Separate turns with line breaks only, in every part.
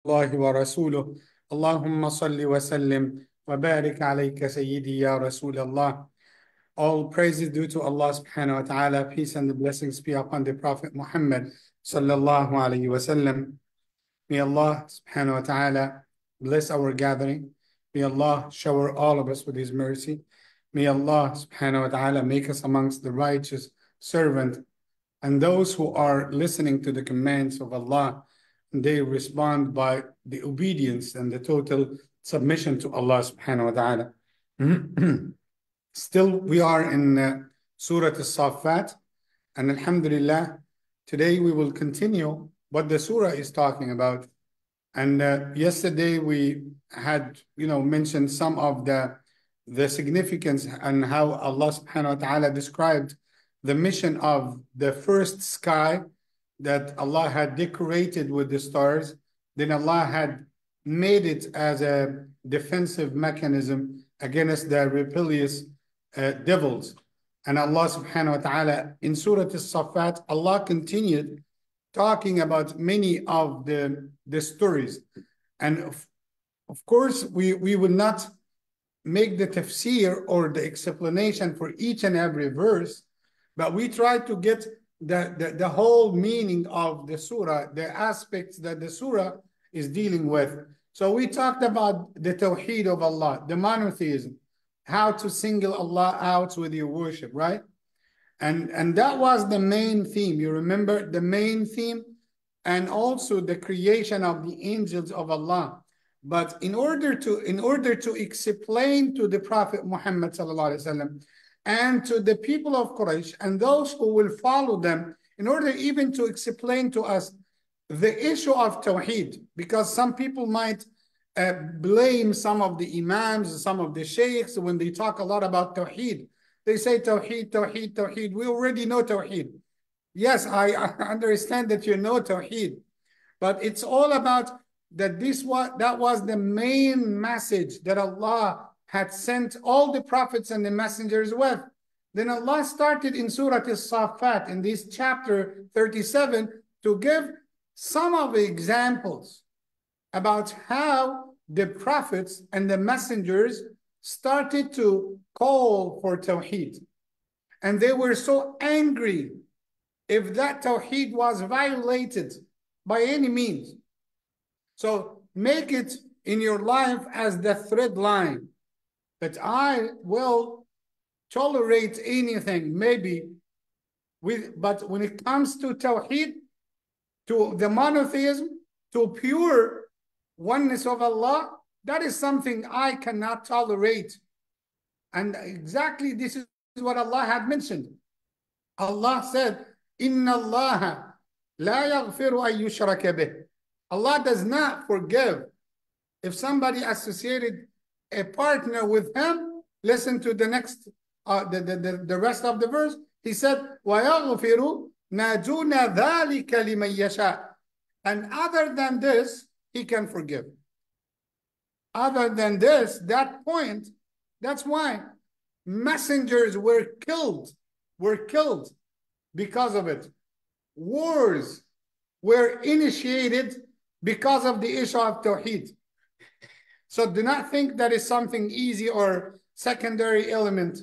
الله ورسوله اللهم صل وسلم وبارك عليك سيدي يا رسول الله. All praises due to Allah subhanahu wa ta'ala. Peace and the blessings be upon the Prophet Muhammad sallallahu alayhi wa sallam. May Allah subhanahu wa ta'ala bless our gathering. May Allah shower all of us with His mercy. May Allah subhanahu wa ta'ala make us amongst the righteous servant and those who are listening to the commands of Allah. They respond by the obedience and the total submission to Allah subhanahu wa ta'ala. Still, we are in Surah Al-Saffat, and Alhamdulillah, today we will continue what the surah is talking about. And yesterday we had, mentioned some of the significance and how Allah subhanahu wa ta'ala described the mission of the first sky that Allah had decorated with the stars. Then Allah had made it as a defensive mechanism against the rebellious devils. And Allah subhanahu wa ta'ala in Surah Al-Saffat, Allah continued talking about many of the stories. And of course, we will not make the tafsir or the explanation for each and every verse, but we try to get the whole meaning of the surah, the aspects that the surah is dealing with. So we talked about the tawheed of Allah, the monotheism, how to single Allah out with your worship, right? And that was the main theme. You remember the main theme, and also the creation of the angels of Allah. But in order to explain to the Prophet Muhammad sallallahu alaihi wasallam and to the people of Quraysh and those who will follow them, in order even to explain to us the issue of Tawheed, because some people might blame some of the Imams, some of the Sheikhs when they talk a lot about Tawheed. They say Tawheed, Tawheed, Tawheed. We already know Tawheed. Yes, I understand that you know Tawheed, but it's all about that that was the main message that Allah had sent all the prophets and the messengers with. Then Allah started in Surah Al-Saffat in this chapter 37 to give some of the examples about how the prophets and the messengers started to call for Tawheed. And they were so angry if that Tawheed was violated by any means. So make it in your life as the thread line, that I will tolerate anything, maybe, but when it comes to Tawheed, to the monotheism, to pure oneness of Allah, that is something I cannot tolerate. And exactly this is what Allah had mentioned. Allah said, Inna Allah la yaghfiru an yushraka bih. Allah does not forgive if somebody associated a partner with Him. Listen to the next, the rest of the verse. He said, وَيَغْفِرُ مَا دُونَ ذَلِكَ لِمَنْ يَشَاءُ. And other than this, He can forgive. Other than this, that point, that's why messengers were killed because of it. Wars were initiated because of the issue of Tawheed. So do not think that is something easy or secondary element.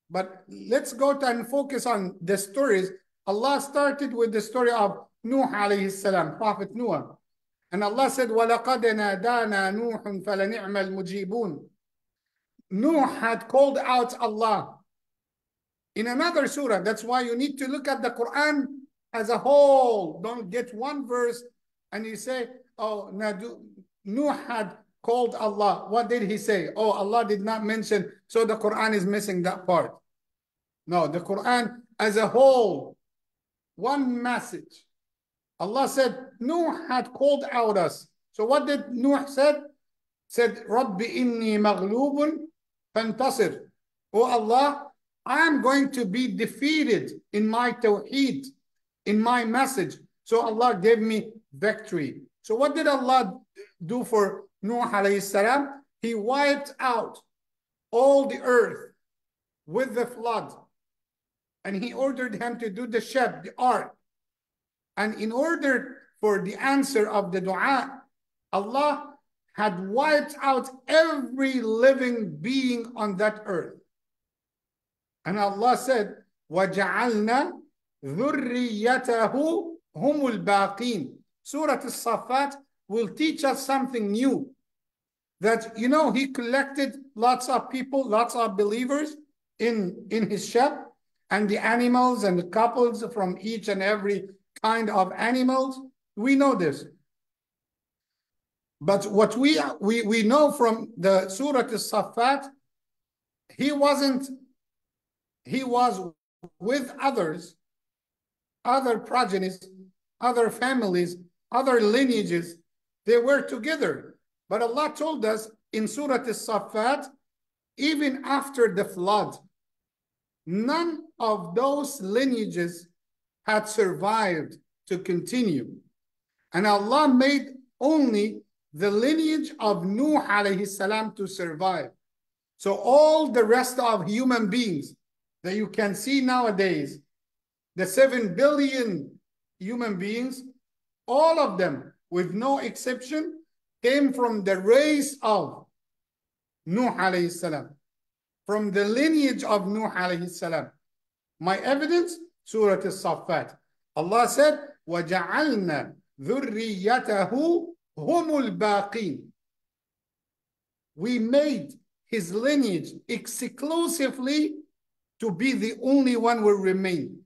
But let's go and focus on the stories. Allah started with the story of Nuh alayhi salam, Prophet Noah. And Allah said, وَلَقَدْ نَادَانَا نُوحٌ فَلَنِعْمَ الْمُجِيبُونَ. Nuh had called out Allah in another surah. That's why you need to look at the Quran as a whole. Don't get one verse and you say, oh, Nuh had called Allah. What did he say? Oh, Allah did not mention, so the Quran is missing that part. No, the Quran as a whole, one message. Allah said, Nuh had called out us. So what did Nuh said? Said, Rabbi inni maghlubun fantasir. Oh Allah, I am going to be defeated in my tawheed, in my message. So Allah gave me victory. So what did Allah do for Nuh alayhi salam? He wiped out all the earth with the flood. And He ordered him to do the ship, the ark. And in order for the answer of the dua, Allah had wiped out every living being on that earth. And Allah said, وَجَعَلْنَا ذُرِّيَّتَهُ هُمُ الْبَاقِينَ. Surah Al-Saffat will teach us something new. That, you know, he collected lots of people, lots of believers in his ship, and the animals and the couples from each and every kind of animals. We know this. But what we know from the Surah Al-Saffat, he was with others, other progenies, other families, other lineages. They were together. But Allah told us in Surah Al-Saffat, even after the flood, none of those lineages had survived to continue. And Allah made only the lineage of Nuh alayhi salam to survive. So all the rest of human beings that you can see nowadays, the 7 billion human beings, all of them, with no exception, came from the race of Nuh alayhi salam, from the lineage of Nuh alayhi salam. My evidence, Surah Al-Saffat. Allah said, وَجَعَلْنَا ذُرِّيَّتَهُ هُمُ الْبَاقِينَ. We made his lineage exclusively to be the only one will remain.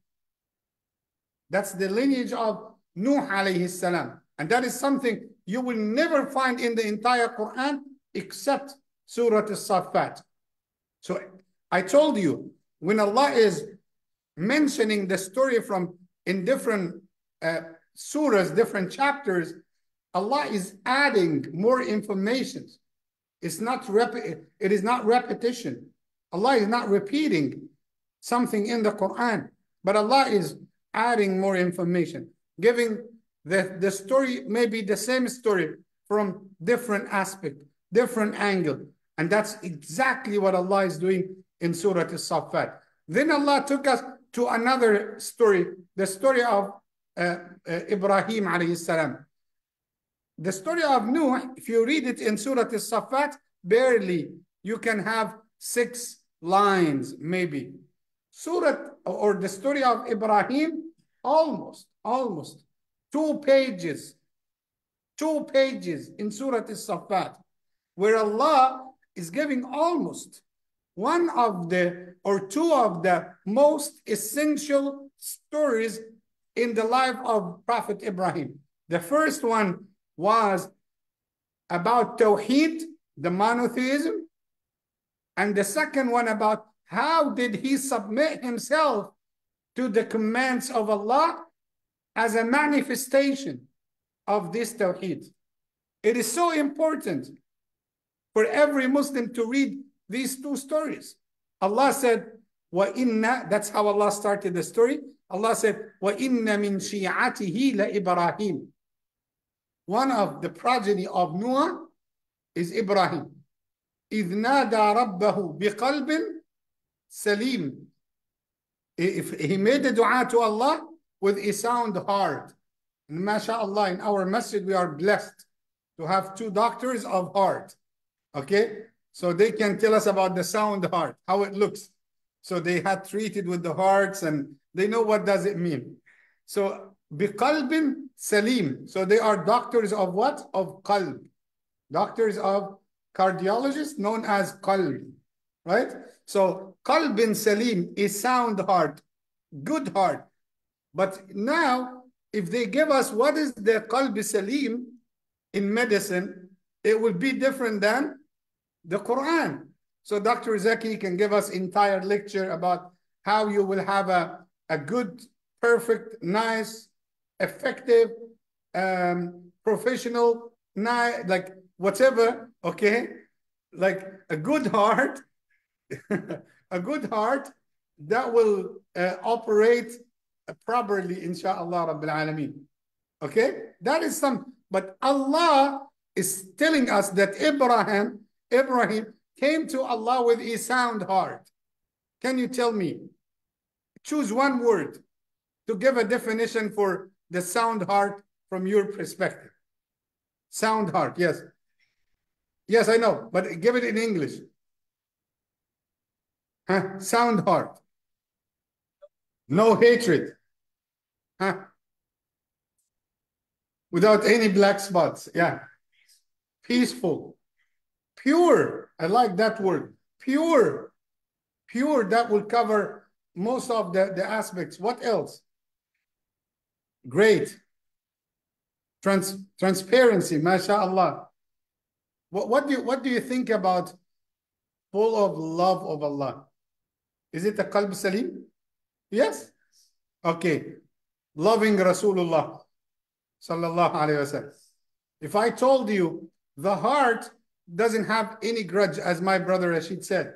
That's the lineage of Nuh alayhi salam. And that is something you will never find in the entire Quran except Surah Al-Saffat. So I told you, when Allah is mentioning the story from in different surahs, different chapters, Allah is adding more information. It is not repetition. Allah is not repeating something in the Quran, but Allah is adding more information, giving the story, maybe the same story from different aspect, different angle. And that's exactly what Allah is doing in Surah Al-Saffat. Then Allah took us to another story, the story of Ibrahim alayhi salam. The story of Nuh, if you read it in Surah Al-Saffat, barely you can have 6 lines, maybe. Surah or the story of Ibrahim, almost 2 pages. 2 pages in Surah Al-Saffat, where Allah is giving almost one of the or 2 of the most essential stories in the life of Prophet Ibrahim. The first one was about Tawheed, the monotheism, and the second one about how did he submit himself to the commands of Allah as a manifestation of this Tawheed. It is so important for every Muslim to read these 2 stories. Allah said, وَإِنَّ, that's how Allah started the story. Allah said, وَإِنَّ مِن شِيعَتِهِ لَإِبْرَاهِيمَ. One of the progeny of Noah is Ibrahim. إِذْ نَادَى رَبَّهُ بِقَلْبٍ سَلِيمٍ. If he made a dua to Allah with a sound heart. And mashallah, in our masjid, we are blessed to have 2 doctors of heart. Okay? So they can tell us about the sound heart, how it looks. So they had treated with the hearts and they know what does it mean. So biqalbin salim. So they are doctors of what? Of qalb. Doctors of cardiologists known as qalb. Right? So qalbin salim is sound heart, good heart. But now, if they give us what is the qalb salim in medicine, it will be different than the Quran. So Dr. Zaki can give us entire lecture about how you will have a good, perfect, nice, effective, professional, like whatever, okay? Like a good heart, a good heart that will operate properly, inshallah, Rabbil Alameen. Okay? That is some, but Allah is telling us that Ibrahim came to Allah with a sound heart. Can you tell me? Choose one word to give a definition for the sound heart from your perspective. Sound heart, yes. Yes, I know, but give it in English. Huh? Sound heart. No hatred. Huh? Without any black spots. Yeah. Peaceful. Pure. I like that word. Pure. Pure, that will cover most of the aspects. What else? Great. Transparency, mashallah. What do you think about full of love of Allah? Is it a qalb salim? Yes? Okay. Loving Rasulullah sallallahu alayhi wasallam. If I told you the heart doesn't have any grudge, as my brother Rashid said,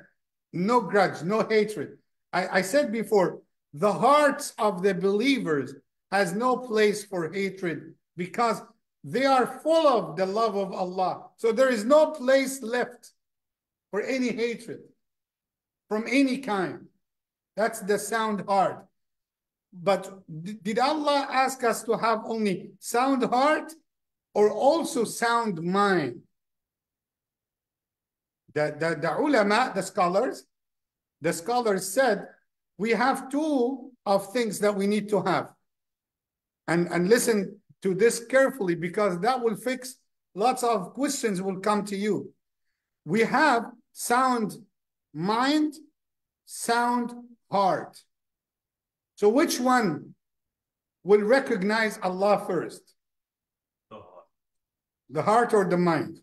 no grudge, no hatred. I said before, the hearts of the believers has no place for hatred because they are full of the love of Allah. So there is no place left for any hatred from any kind. That's the sound heart. But did Allah ask us to have only sound heart or also sound mind? The ulama, the scholars said, we have two of things that we need to have. And listen to this carefully because that will fix lots of questions will come to you. We have sound mind, sound heart. So which one will recognize Allah first? The heart or the mind?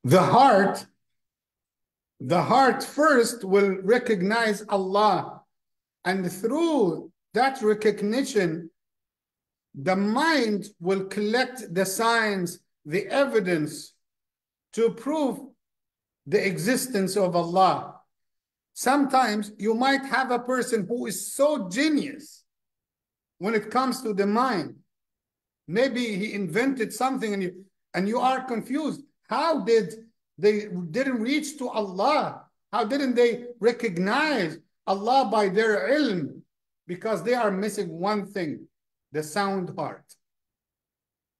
The heart first will recognize Allah, and through that recognition, the mind will collect the signs, the evidence to prove the existence of Allah. Sometimes you might have a person who is so genius when it comes to the mind. Maybe he invented something and you are confused. How did they didn't reach to Allah? How didn't they recognize Allah by their ilm? Because they are missing one thing, the sound heart.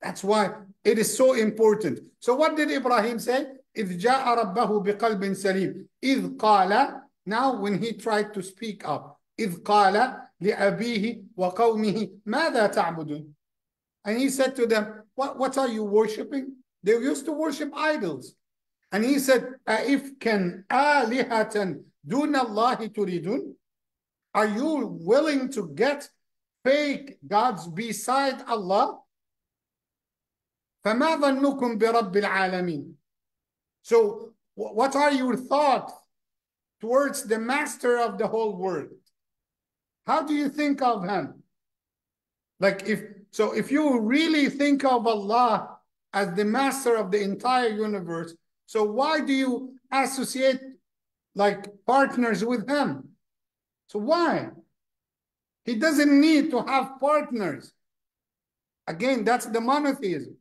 That's why it is so important. So what did Ibrahim say? إِذْ جَاءَ رَبَّهُ بِقَلْبٍ سَلِيمٍ إِذْ قَالَ. Now when he tried to speak up, إِذْ قَالَ لِأَبِيهِ وَقَوْمِهِ مَاذَا تَعْبُدُونَ. And he said to them, what are you worshiping? They used to worship idols. And he said, أَإِفْكًا آلِهَةً دُونَ اللَّهِ تُرِيدُونَ. Are you willing to get fake gods beside Allah? فَمَا ظَنُّكُمْ بِرَبِّ الْعَالَمِينَ. So what are your thoughts towards the master of the whole world? How do you think of him? Like if you really think of Allah as the master of the entire universe, so why do you associate like partners with him? So why? He doesn't need to have partners. Again, that's the monotheism.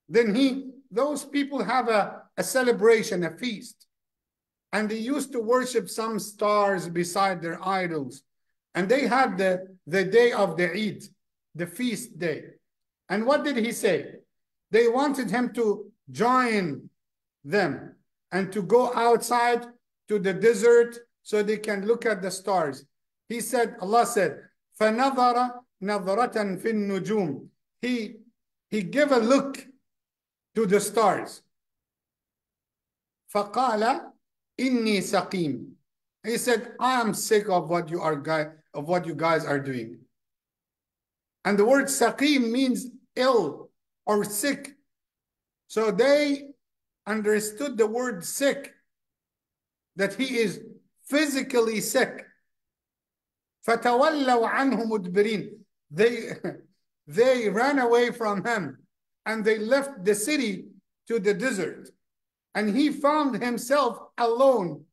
Then those people have a celebration, a feast. And they used to worship some stars beside their idols. And they had the day of the Eid, the feast day. And what did he say? They wanted him to join them and to go outside to the desert so they can look at the stars. He said, Allah said, فَنَظَرَ نَظْرَةً فِي النُّجُومِ. He gave a look to the stars. فَقَالَ إِنِّي سَقِيمٌ. He said, I am sick of what you guys are doing. And the word saqim means ill or sick. So they understood the word sick, that he is physically sick. فَتَوَلَّوْا عَنْهُ مُدْبِرِينَ. They ran away from him and they left the city to the desert. And he found himself alone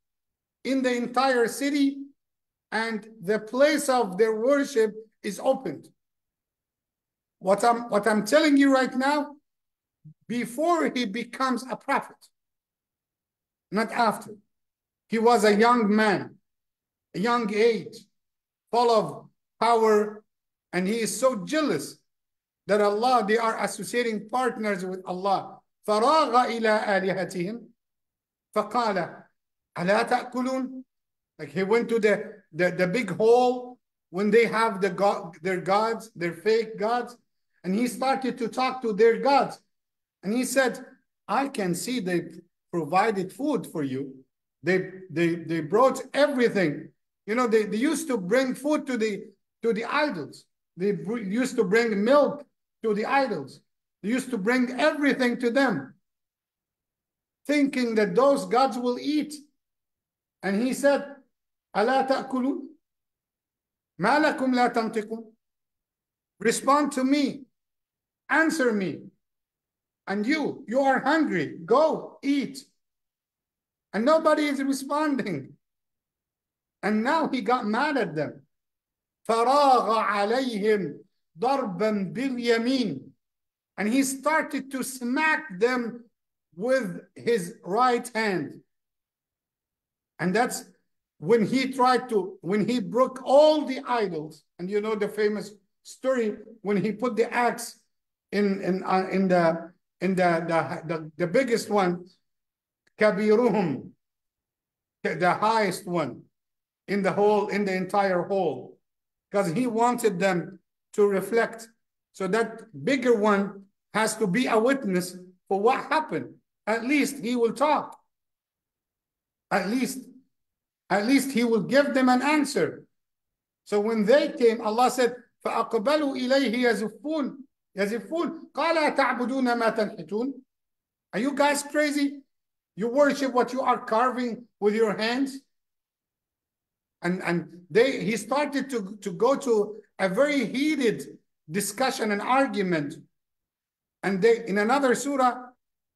in the entire city, and the place of their worship is opened. What I'm telling you right now, before he becomes a prophet, not after. He was a young man, a young age, full of power, and he is so jealous that Allah, they are associating partners with Allah. فراغ إلى آلهتهم فقال ألا تأكلون. Like he went to the big hole when they have their gods, their fake gods, and he started to talk to their gods. And he said, I can see they provided food for you. They brought everything. You know, they used to bring food to the idols. They used to bring milk to the idols. They used to bring everything to them, thinking that those gods will eat. And he said, ألا تأكلون ما لكم لا تنطقون. Respond to me, answer me. And you are hungry, go eat. And nobody is responding. And now he got mad at them. فراغ عليهم ضربا باليمين. And he started to smack them with his right hand. And that's when he broke all the idols. And you know the famous story when he put the axe in the biggest one, kabiruhum, the highest one in the entire hole, because he wanted them to reflect. So that bigger one has to be a witness for what happened. At least he will talk. At least he will give them an answer. So when they came, Allah said, فَأَقْبَلُوا إِلَيْهِ يَزِفُّونَ قَالَ تَعْبُدُونَ مَا تَنْحِتُونَ. Are you guys crazy? You worship what you are carving with your hands? And he started to go to a very heated discussion and argument. And in another surah,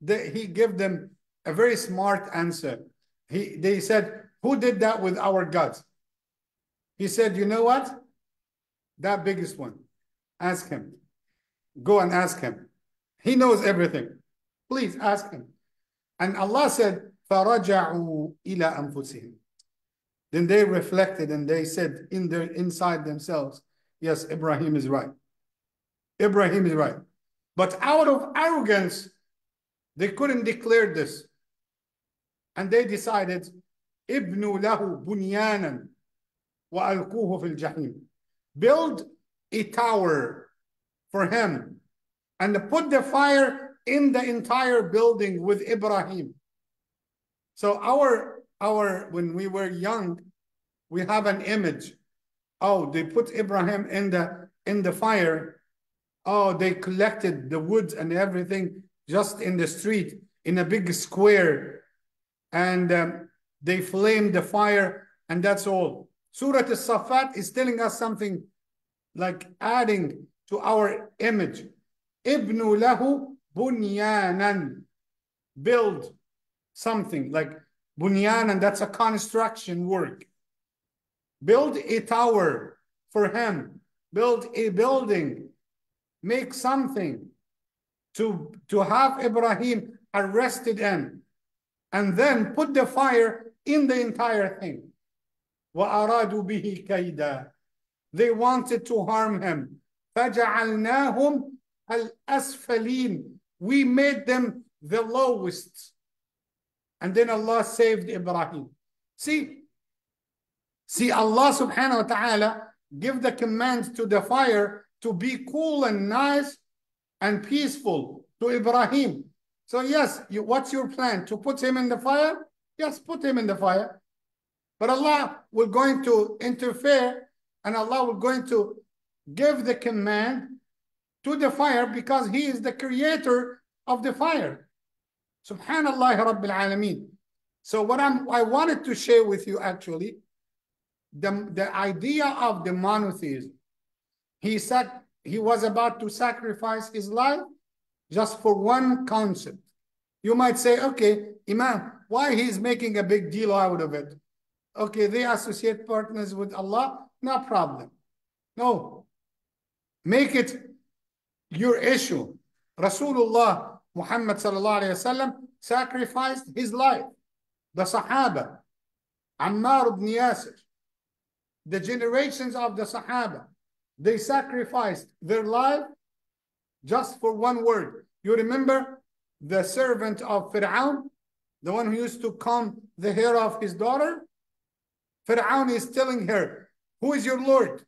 he gave them a very smart answer. They said, who did that with our gods? He said, you know what? That biggest one. Ask him. Go and ask him. He knows everything. Please ask him. And Allah said, فَرَجَعُوا إِلَىٰ أَنفُسِهِمْ. Then they reflected and they said inside themselves, yes, Ibrahim is right. Ibrahim is right. But out of arrogance, they couldn't declare this. And they decided, إِبْنُوا لَهُ بُنْيَانًا وَأَلْقُوهُ فِي الْجَحِيمِ. Build a tower for him and put the fire in the entire building with Ibrahim. So when we were young, we have an image. Oh, they put Ibrahim in the fire. Oh, they collected the wood and everything just in the street in a big square, and they flamed the fire, and that's all. Surah Al-Saffat is telling us something like adding to our image. Ibnu lahu bunyanan. Build something like bunyanan, that's a construction work. Build a tower for him. Build a building. Make something to have Ibrahim arrested in. And then put the fire in the entire thing. وَأَرَادُوا بِهِ كَيْدًا. They wanted to harm him. فَجَعَلْنَاهُمْ الْأَسْفَلِينَ. We made them the lowest. And then Allah saved Ibrahim. See, Allah subhanahu wa ta'ala give the command to the fire to be cool and nice and peaceful to Ibrahim. So yes, what's your plan? To put him in the fire? Yes, put him in the fire. But Allah will going to interfere, and Allah will going to give the command to the fire because He is the creator of the fire. Subhanallah Rabbil Alameen. So what I wanted to share with you actually, the idea of the monotheism. He was about to sacrifice his life just for one concept. You might say, okay, Imam, why he's making a big deal out of it? Okay, they associate partners with Allah, no problem. No, make it your issue. Rasulullah Muhammad sallallahu alayhi wasallam sacrificed his life. The Sahaba, Ammar ibn Yasir, the generations of the Sahaba, they sacrificed their life just for one word. You remember the servant of Fir'aun, the one who used to comb the hair of his daughter? Fir'aun is telling her, who is your Lord?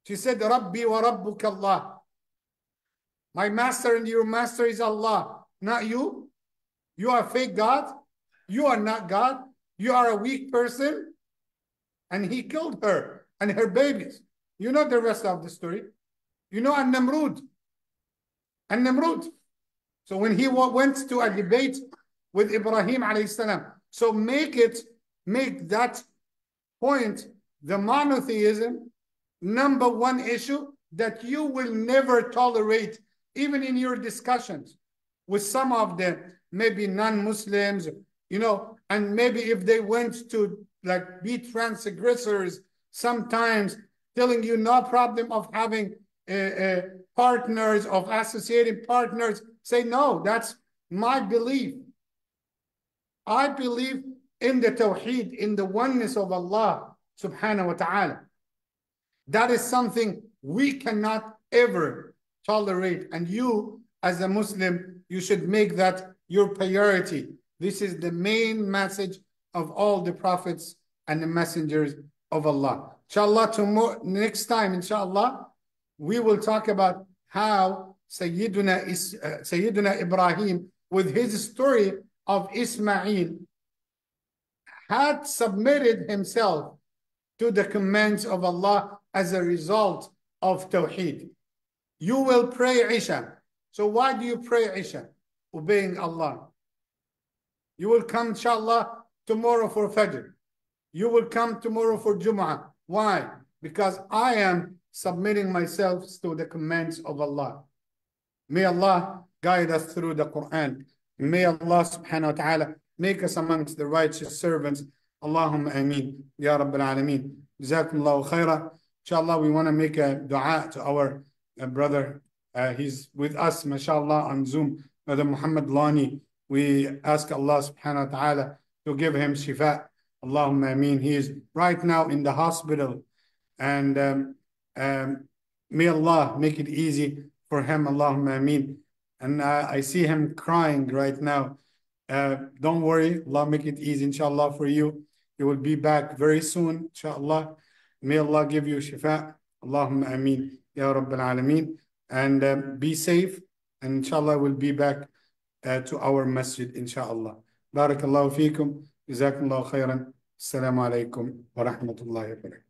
She said, Rabbi wa Rabbuka Allah. My master and your master is Allah, not you. You are a fake God. You are not God. You are a weak person. And he killed her and her babies. You know the rest of the story. You know An-Namrud. An-Namrud. So when he went to a debate with Ibrahim alayhi salam, so make that point the monotheism number one issue that you will never tolerate, even in your discussions with some of the maybe non-Muslims, you know, and maybe if they went to like be transgressors sometimes, telling you no problem of having partners, of associating partners, say no, that's my belief. I believe in the Tawheed, in the oneness of Allah subhanahu wa ta'ala. That is something we cannot ever tolerate. And you, as a Muslim, you should make that your priority. This is the main message of all the prophets and the messengers of Allah. Inshallah, tomorrow, next time, inshallah, we will talk about how Sayyiduna Ibrahim, with his story of Ismail, had submitted himself to the commands of Allah as a result of Tawheed. You will pray Isha. So why do you pray Isha? Obeying Allah. You will come, inshallah, tomorrow for Fajr. You will come tomorrow for Jum'ah. Why? Because I am submitting myself to the commands of Allah. May Allah guide us through the Quran. May Allah subhanahu wa ta'ala make us amongst the righteous servants. Allahumma ameen. Ya Rabbil Alameen. Jazakumullahu khairah. Inshallah, we want to make a dua to our brother. He's with us, mashallah, on Zoom, Brother Muhammad Lani. We ask Allah subhanahu wa ta'ala to give him shifa. Allahumma ameen. He is right now in the hospital. And may Allah make it easy for him. Allahumma ameen. And I see him crying right now. Don't worry. Allah make it easy, inshallah, for you. You will be back very soon, inshallah. May Allah give you shifa. Allahumma ameen. Ya Rabbil Alameen. And be safe. And inshallah, we'll be back to our masjid, inshallah. Barakallahu feekum. Jazakumullahu khairan. Assalamu alaikum wa rahmatullahi wa barakatuh.